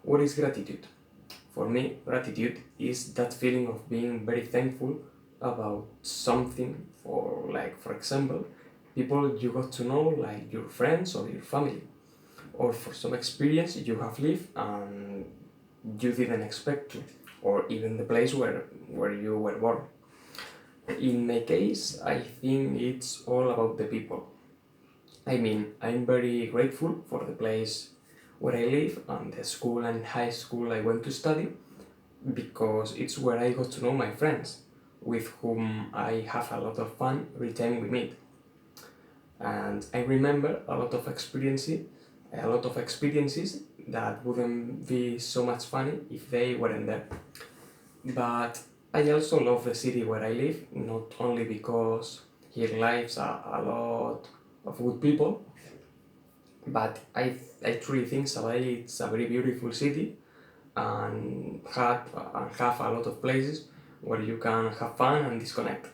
What is gratitude? For me, gratitude is that feeling of being very thankful about something, for example, people you got to know, like your friends or your family, or for some experience you have lived and you didn't expect to, or even the place where you were born. In my case, I think it's all about the people. I mean, I'm very grateful for the place where I live and the school and high school I went to study, because it's where I got to know my friends, with whom I have a lot of fun every time we meet. And I remember a lot of experiences that wouldn't be so much funny if they weren't there. But I also love the city where I live, not only because here lives a lot of good people, but I truly think Sabadell is a very beautiful city and have a lot of places where you can have fun and disconnect.